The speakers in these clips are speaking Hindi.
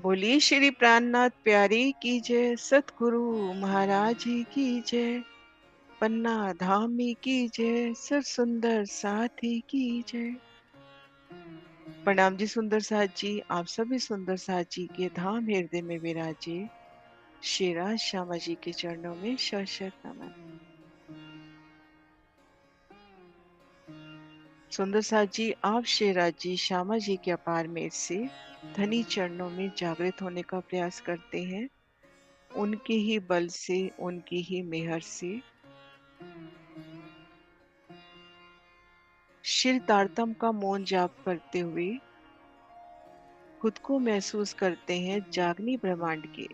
बोलिए श्री प्राणनाथ प्यारी की जय, सतगुरु महाराज जी की जय, पन्ना धामी की जय, सर सुंदर साथी की जय। प्रणाम जी सुंदर साथ जी, आप सभी सुंदर साथ जी के धाम हृदय में विराजे श्री राज श्यामा जी के चरणों में शत शत नमन। सुंदर साथ जी, आप श्री राज जी श्यामा जी के अपार मेघ से धनी चरणों में जागृत होने का प्रयास करते हैं। उनके ही बल से, उनकी ही मेहर से शिर तारतम का मौन जाप करते हुए खुद को महसूस करते हैं जागनी ब्रह्मांड के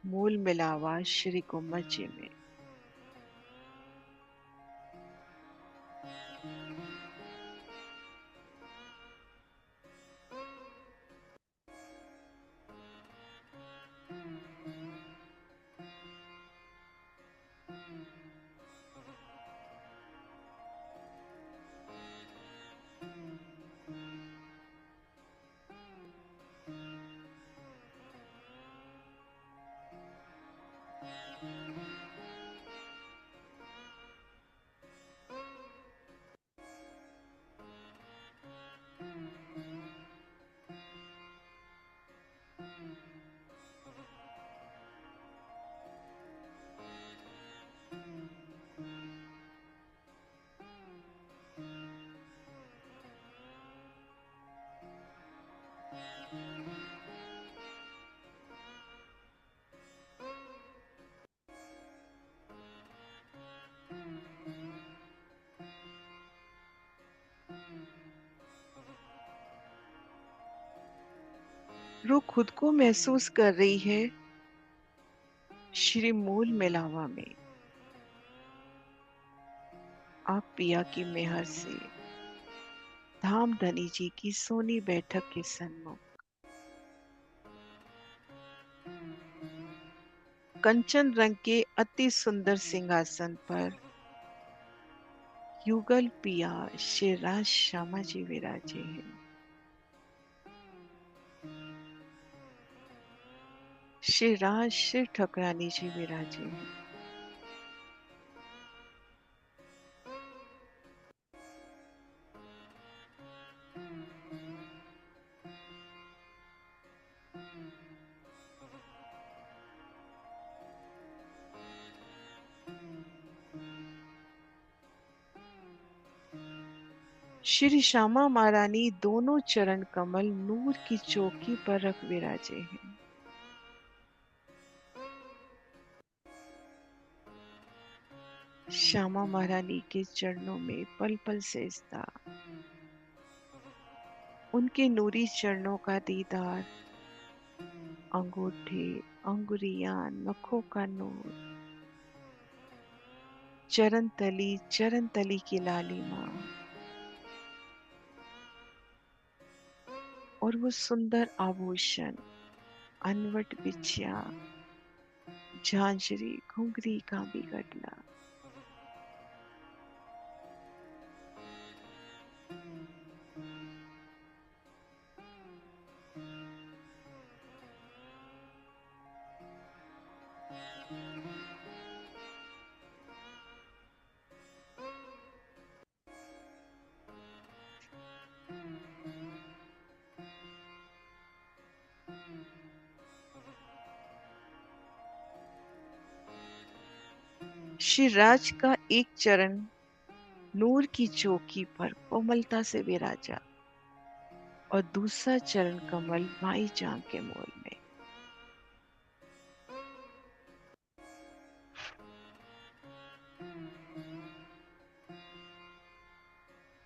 मूल मिलावा श्री गुम्मत जी में। रूह खुद को महसूस कर रही है श्री मूल मिलावा में। आप पिया की मेहर से धाम धनी जी की सोनी बैठक के सन्मुख कंचन रंग के अति सुंदर सिंहासन पर युगल पिया श्री राज श्यामा जी विराजे हैं। श्री राज श्री ठकुरानी जी विराजे हैं। श्री श्यामा महारानी दोनों चरण कमल नूर की चौकी पर रख विराजे हैं। श्यामा महारानी के चरणों में पल पल सेजदा, उनके नूरी चरणों का दीदार, अंगूठे, अंगुरियां, नखों का नूर, चरण तली की लालिमा और वो सुंदर आभूषण, अनवट बिछिया, झांझरी, घुंघरी का भी गडला। श्री राज का एक चरण नूर की चौकी पर कोमलता से विराजा और दूसरा चरण कमल माई जाम के मोल में।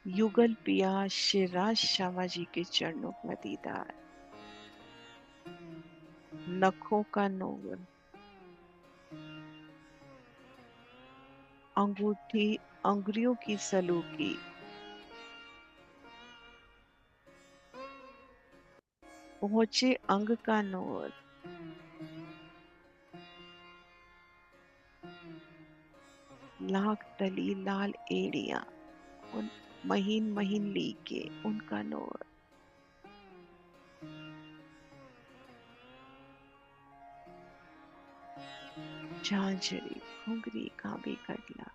युगल पिया श्री राज श्यामा जी के चरणों का दीदार, नखों का नूर, अंगूठी, अंगुरियों की सलूकी, पहुंचे अंग का नूर, लाख तली लाल एड़ियां, उन महीन महीन लीके उनका नूर, झांझरी घुंघरी काबी कटला।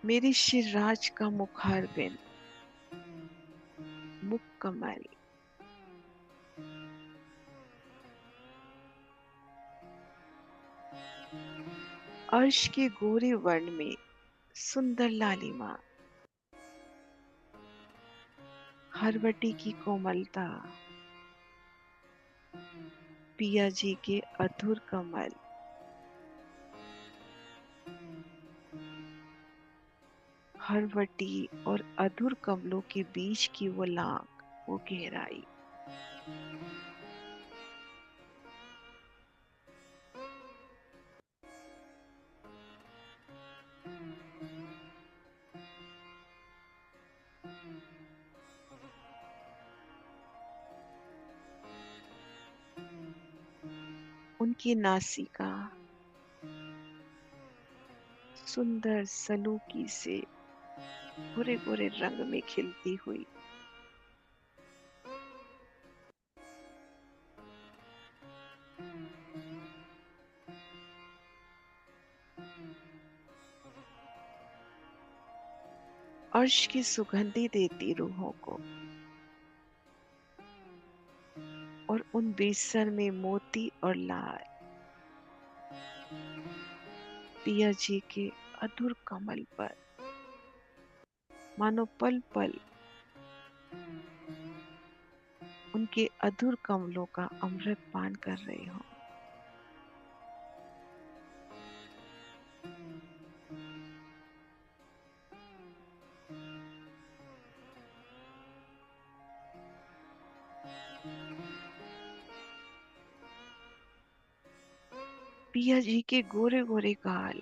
मेरी शिवराज का मुखार बिन मुख कमल, अर्श के गोरे वर्ण में सुंदर लालिमा, हरवटी की कोमलता, पिया जी के अधुर कमल, हरवटी और अधुर कमलों के बीच की वो लांग, वो गहराई। उनकी नासिका सुंदर सलूकी से गोरे गोरे रंग में खिलती हुई, अर्श की सुगंधी देती रूहों को, और उन बेसन में मोती और लाल, पिया जी के अधुर कमल पर मानो पल पल उनके अधुर कमलों का अमृत पान कर रहे हो। पिया जी के गोरे गोरे गाल,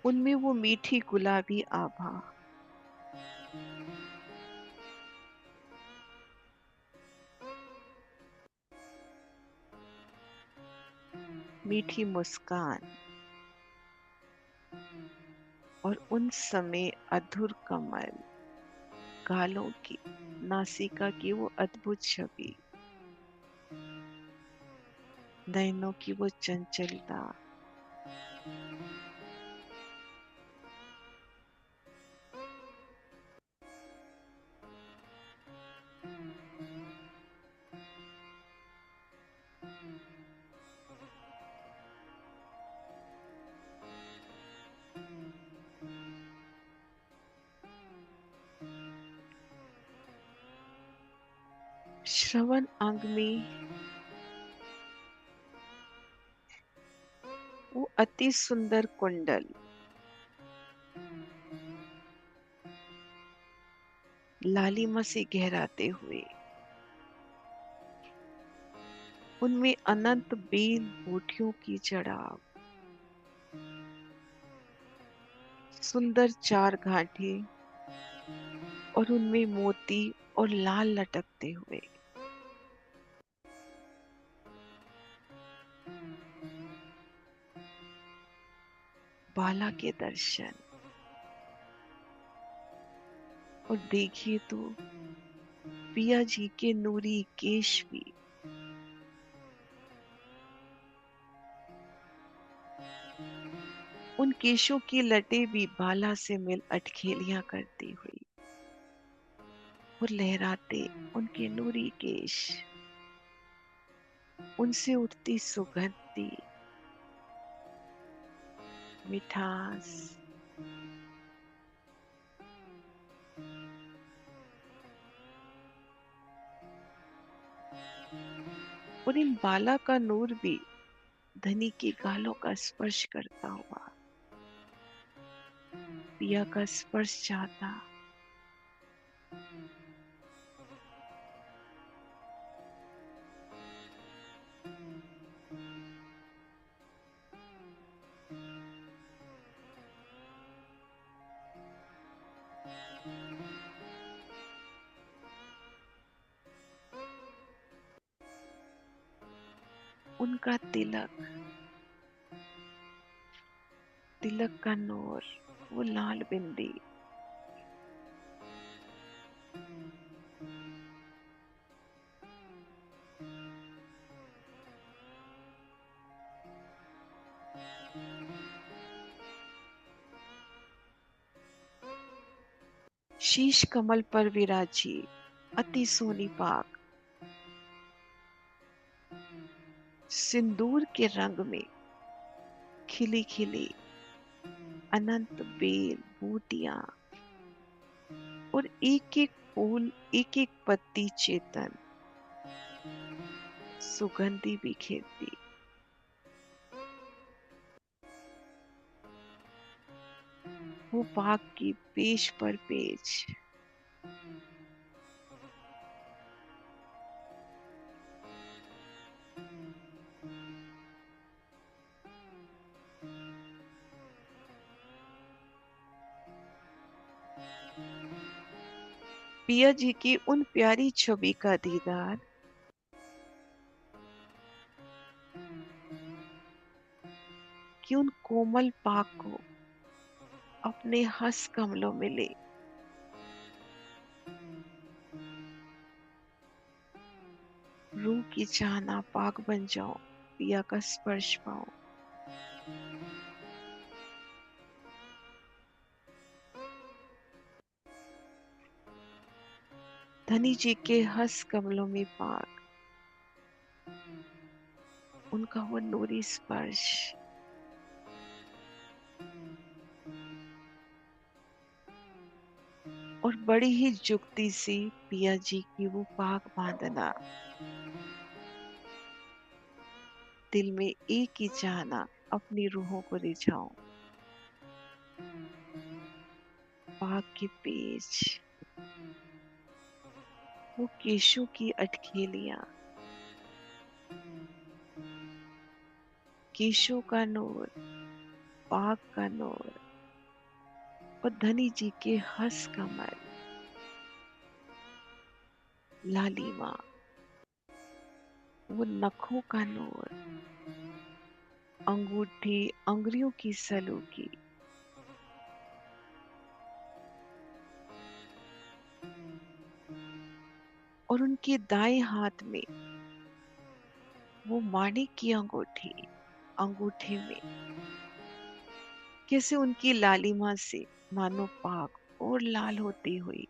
उनमें वो मीठी गुलाबी आभा, मीठी मुस्कान, और उन समय अधुर कमल, गालों की, नासिका की वो अद्भुत छवि, नयनों की वो चंचलता, श्रवण अंग में वो अति सुंदर कुंडल, लालिमा से गहराते हुए, उनमें अनंत बेल बूटियों की जड़ाव, सुंदर चार घाटे, और उनमें मोती और लाल लटकते हुए, बाला के दर्शन। और देखिए तो पिया जी के नूरी केश भी, उन केशों की लटें भी बाला से मिल अटखेलियां करती हुई, और लहराते उनके नूरी केश, उनसे उठती सुगंधी मिठास, और इन बाला का नूर भी धनी के गालों का स्पर्श करता हुआ पिया का स्पर्श चाहता। उनका तिलक, तिलक का नूर, वो लाल बिंदी, शीश कमल पर विराजी अति सोनी पाक, सिंदूर के रंग में खिली खिली अनंत बेल बूटियां, और एक एक फूल एक एक पत्ती चेतन सुगंधी बिखेरती। वो बाग की पेश पर पेज, पिया जी की उन प्यारी छवि का दीदार कि उन कोमल पाक को अपने हंस कमलों में ले, रूह की चाहना पाक बन जाओ, पिया का स्पर्श पाओ। धनी जी के हंस कमलों में पाक, उनका वो नूरी स्पर्श, और बड़ी ही जुगती सी पिया जी की वो पाक बांधना, दिल में एक ही चाहना अपनी रूहों को रिझाऊं। पाक की पेज, वो केशों की अटखेलियां, केशों का नूर, पाक का नूर, और धनी जी के हंस कमल, लालिमा, वो नखों का नूर, अंगूठी अंगुरियों की सलूकी, और उनके दाएं हाथ में वो माणिक की अंगूठी, अंगूठे में कैसे उनकी लालिमा से मानो पाक और लाल होती हुई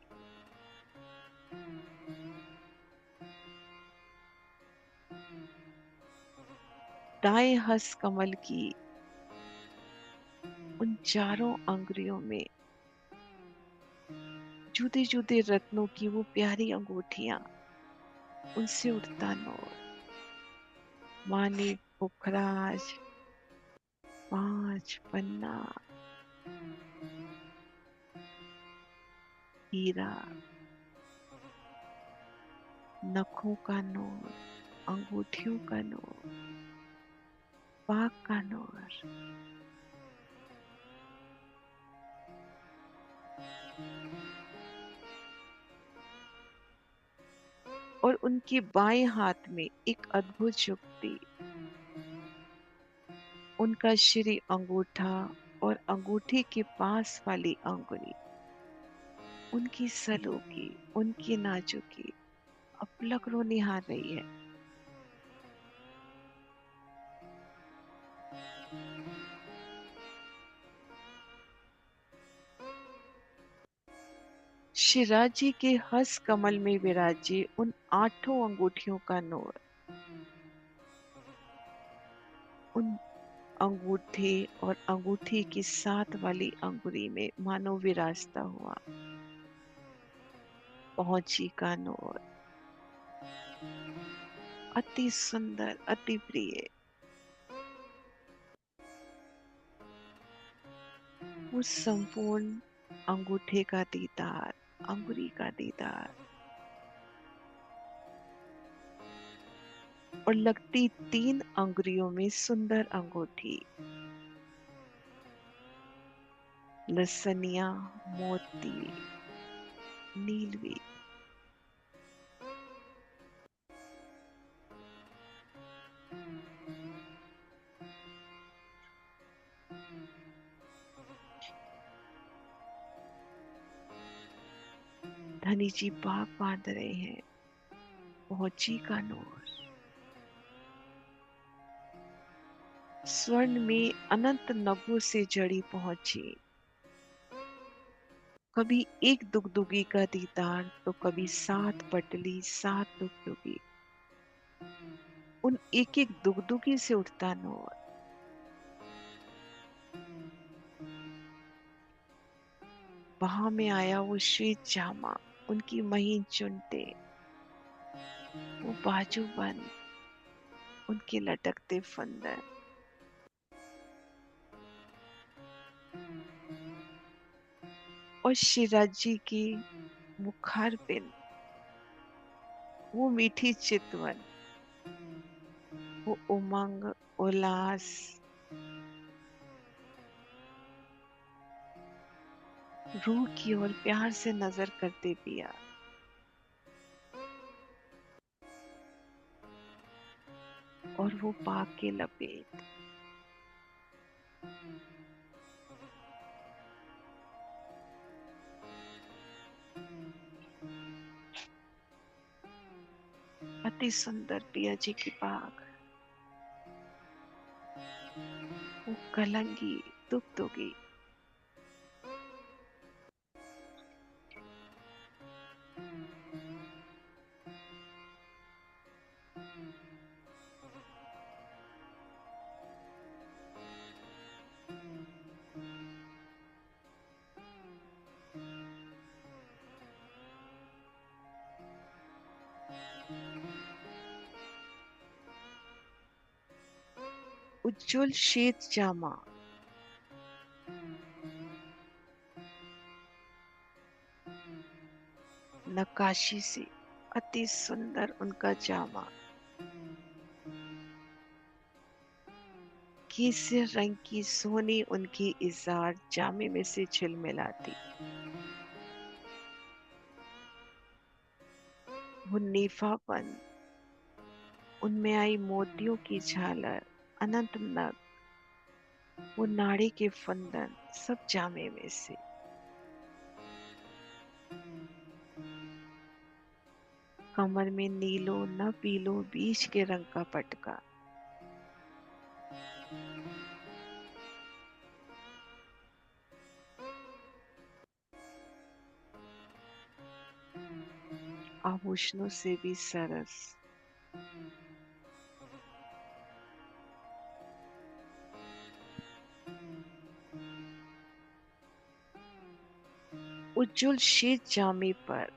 दाएं हस्त कमल की उन चारों अंगुलियों में जुदे जुदे रत्नों की वो प्यारी अंगूठियां, उनसे उठता नूर, मानिक, पुखराज, पांच पन्ना, हीरा, नखों का नूर, अंगूठियों का नूर, पाक का नूर। और उनके बाएं हाथ में एक अद्भुत युक्ति, उनका श्री अंगूठा और अंगूठी के पास वाली अंगुली, उनकी सलोकी, उनकी नाजुकी अपलक रो निहार रही है। शिवराज जी के हस कमल में विराजे उन आठों अंगूठियों का नूर, उन अंगूठे और अंगूठी की साथ वाली अंगुली में मानो विराजता हुआ पहुंची का नूर, अति सुंदर, अति प्रिय। वो संपूर्ण अंगूठे का दीदार, अंगुरी का दीदार, और लगती 3 अंगुरियों में सुंदर अंगूठी, लसनिया, मोती, नीलवी। धनी जी बाग बांध रहे हैं, पहुंची का नूर स्वर्ण में अनंत नगों से जड़ी पहुंची। कभी एक दुगदुगी का दीदार तो कभी 7 पटली 7 दुगदुगी। उन एक एक दुगदुगी से उठता नूर। वहां में आया वो श्वेत जामा, उनकी महीन चुनटे, वो बाजूबंद, उनके लटकते फंदन, और शिवराज जी की मुखार बिन, वो मीठी चितवन, वो उमंग, उल्लास, रूह की ओर प्यार से नजर करते पिया। और वो पाक के लपेट, अति सुंदर पिया जी की पाक, वो कलंगी, दुगदुगी, उज्जवल श्वेत जामा, नक्काशी से अति सुंदर उनका जामा, केसर रंग की सोनी उनकी इजार जामे में से झिलमिलाती। वो नेफापन, उनमें आई मोतियों की झालर, अनंत नग, वो नाड़ी के फंदन, सब जामे में से। कमर में नीलो न पीलो बीज के रंग का पटका, आभूषणों से भी सरस, उज्जवल श्वेत जामे पर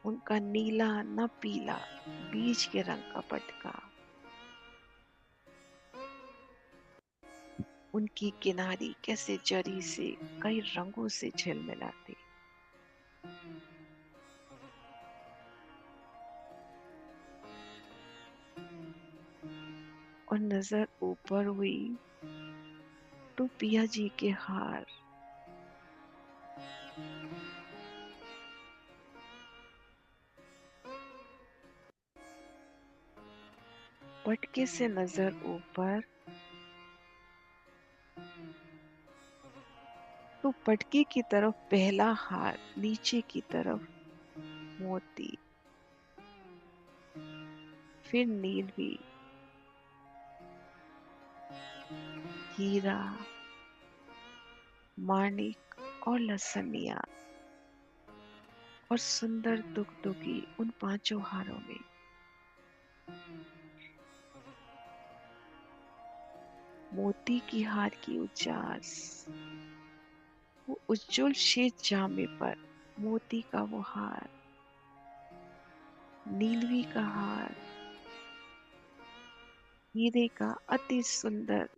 उनका नीला न पीला बीज के रंग का पटका, उनकी किनारी कैसे जरी से कई रंगों से झिलमिलाती। और नजर ऊपर हुई तो पिया जी के हार, पटके से नजर ऊपर तो पटके की तरफ पहला हार, नीचे की तरफ मोती, फिर नीलवी, हीरा, माणिक और लसनिया, और सुंदर दुगदुगी उन 5 हारों में। मोती की हार की उचास, वो उज्जवल श्वेत जामे पर मोती का वो हार, नीलवी का हार, हीरे का अति सुंदर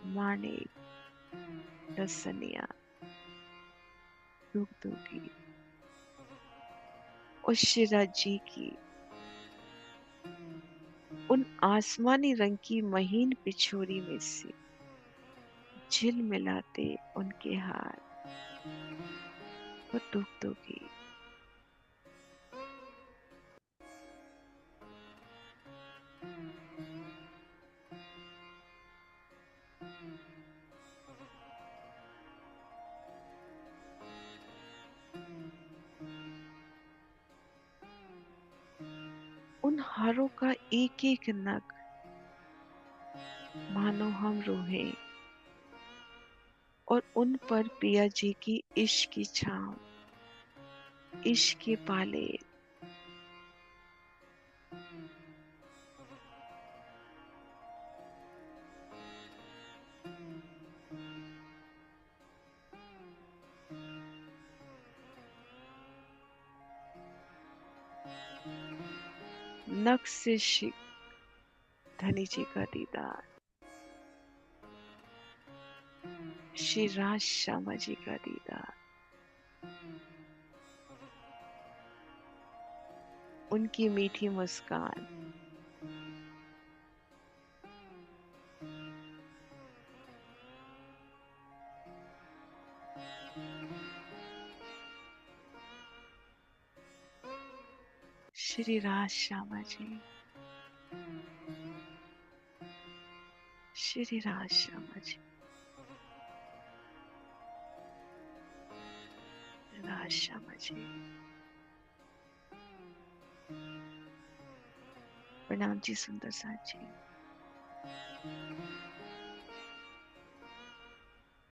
माणिक रसनिया दुगदुगी और शिरा जी की उन आसमानी रंग की महीन पिछोरी में से झिलमिलाते उनके हाथ वो दुगदुगी। उन हारों का एक एक नग मानो हम रूहें और उन पर पिया जी की इश्क की छाँव, इश्क के पाले। नक से धनी जी का दीदार, श्री राज श्यामा जी का दीदार, उनकी मीठी मुस्कान, श्री राज श्यामा जी, श्री राज श्यामा जी, राज श्यामा जी। प्रणाम जी सुंदर साथ जी।